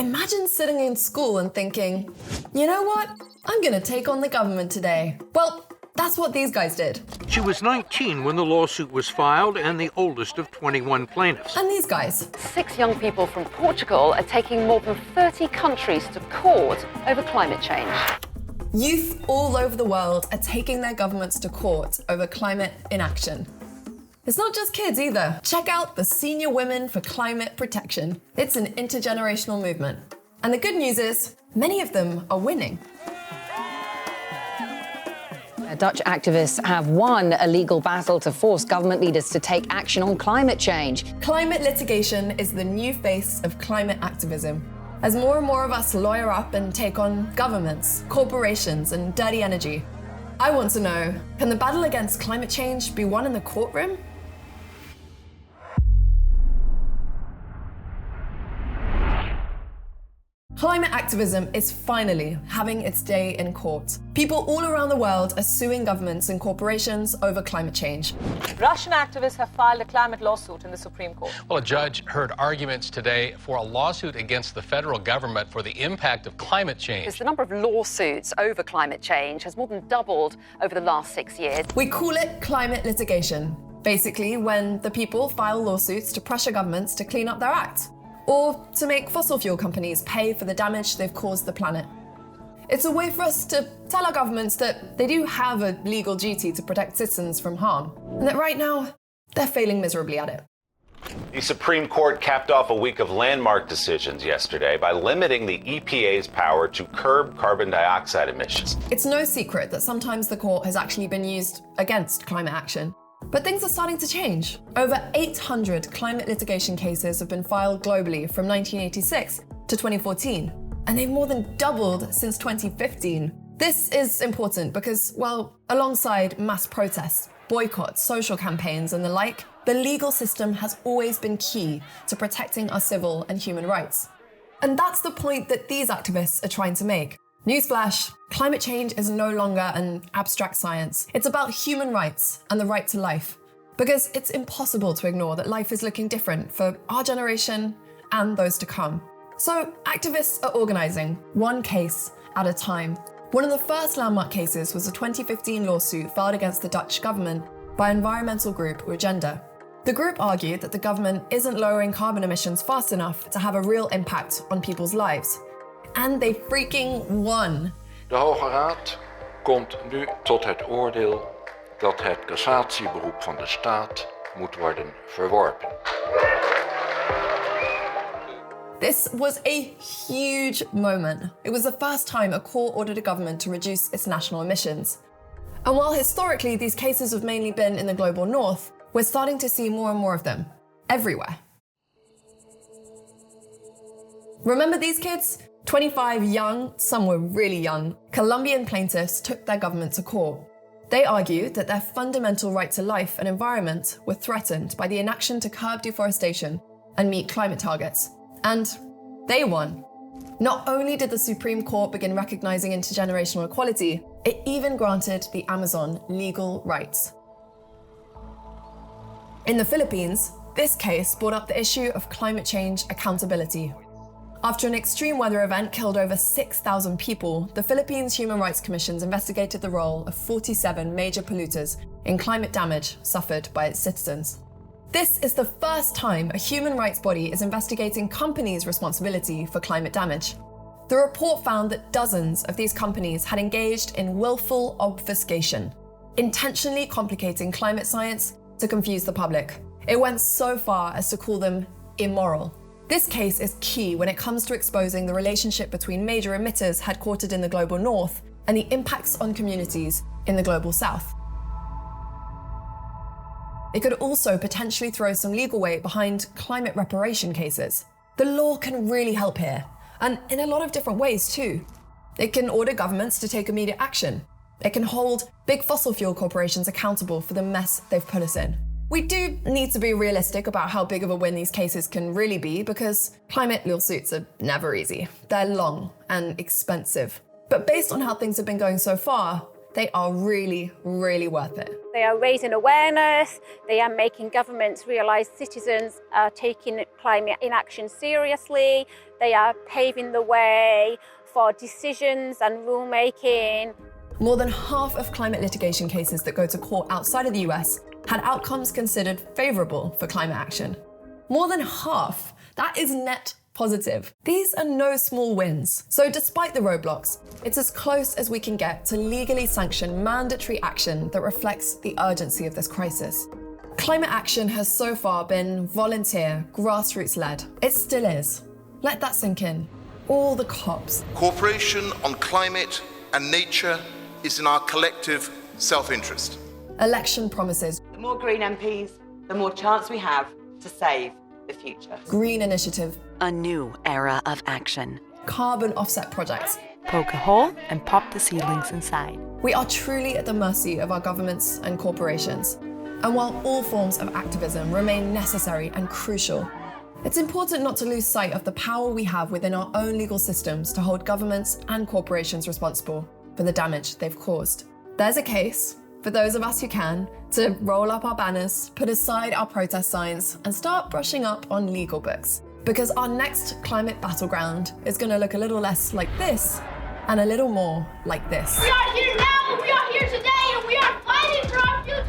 Imagine sitting in school and thinking, you know what? I'm gonna take on the government today. Well, that's what these guys did. She was 19 when the lawsuit was filed and the oldest of 21 plaintiffs. And these guys. 6 young people from Portugal are taking more than 30 countries to court over climate change. Youth all over the world are taking their governments to court over climate inaction. It's not just kids either. Check out the Senior Women for Climate Protection. It's an intergenerational movement. And the good news is, many of them are winning. Dutch activists have won a legal battle to force government leaders to take action on climate change. Climate litigation is the new face of climate activism. As more and more of us lawyer up and take on governments, corporations, and dirty energy, I want to know, can the battle against climate change be won in the courtroom? Climate activism is finally having its day in court. People all around the world are suing governments and corporations over climate change. Russian activists have filed a climate lawsuit in the Supreme Court. Well, a judge heard arguments today for a lawsuit against the federal government for the impact of climate change. The number of lawsuits over climate change has more than doubled over the last 6 years. We call it climate litigation. Basically, when the people file lawsuits to pressure governments to clean up their act, or to make fossil fuel companies pay for the damage they've caused the planet. It's a way for us to tell our governments that they do have a legal duty to protect citizens from harm, and that right now, they're failing miserably at it. The Supreme Court capped off a week of landmark decisions yesterday by limiting the EPA's power to curb carbon dioxide emissions. It's no secret that sometimes the court has actually been used against climate action. But things are starting to change. Over 800 climate litigation cases have been filed globally from 1986 to 2014, and they've more than doubled since 2015. This is important because, well, alongside mass protests, boycotts, social campaigns, and the like, the legal system has always been key to protecting our civil and human rights. And that's the point that these activists are trying to make. Newsflash, climate change is no longer an abstract science. It's about human rights and the right to life. Because it's impossible to ignore that life is looking different for our generation and those to come. So activists are organizing, one case at a time. One of the first landmark cases was a 2015 lawsuit filed against the Dutch government by environmental group Urgenda. The group argued that the government isn't lowering carbon emissions fast enough to have a real impact on people's lives. And they freaking won. De Hoge Raad komt nu tot het oordeel dat het cassatieberoep van de staat moet worden verworpen. This was a huge moment. It was the first time a court ordered a government to reduce its national emissions. And while historically these cases have mainly been in the global north, we're starting to see more and more of them, everywhere. Remember these kids? 25 young, some were really young, Colombian plaintiffs took their government to court. They argued that their fundamental right to life and environment were threatened by the inaction to curb deforestation and meet climate targets. And they won. Not only did the Supreme Court begin recognizing intergenerational equality, it even granted the Amazon legal rights. In the Philippines, this case brought up the issue of climate change accountability. After an extreme weather event killed over 6,000 people, the Philippines Human Rights Commission investigated the role of 47 major polluters in climate damage suffered by its citizens. This is the first time a human rights body is investigating companies' responsibility for climate damage. The report found that dozens of these companies had engaged in willful obfuscation, intentionally complicating climate science to confuse the public. It went so far as to call them immoral. This case is key when it comes to exposing the relationship between major emitters headquartered in the global north and the impacts on communities in the global south. It could also potentially throw some legal weight behind climate reparation cases. The law can really help here, and in a lot of different ways too. It can order governments to take immediate action. It can hold big fossil fuel corporations accountable for the mess they've put us in. We do need to be realistic about how big of a win these cases can really be, because climate lawsuits are never easy. They're long and expensive. But based on how things have been going so far, they are really, really worth it. They are raising awareness, they are making governments realise citizens are taking climate inaction seriously, they are paving the way for decisions and rulemaking. More than half of climate litigation cases that go to court outside of the US had outcomes considered favourable for climate action. More than half. That is net positive. These are no small wins. So despite the roadblocks, it's as close as we can get to legally sanctioned mandatory action that reflects the urgency of this crisis. Climate action has so far been volunteer, grassroots-led. It still is. Let that sink in. All the cops. Cooperation on climate and nature is in our collective self-interest. Election promises. The more Green MPs, the more chance we have to save the future. Green initiative. A new era of action. Carbon offset projects. Poke a hole and pop the seedlings inside. We are truly at the mercy of our governments and corporations. And while all forms of activism remain necessary and crucial, it's important not to lose sight of the power we have within our own legal systems to hold governments and corporations responsible for the damage they've caused. There's a case, for those of us who can, to roll up our banners, put aside our protest signs, and start brushing up on legal books. Because our next climate battleground is going to look a little less like this, and a little more like this. We are here now, and we are here today, and we are fighting for our future!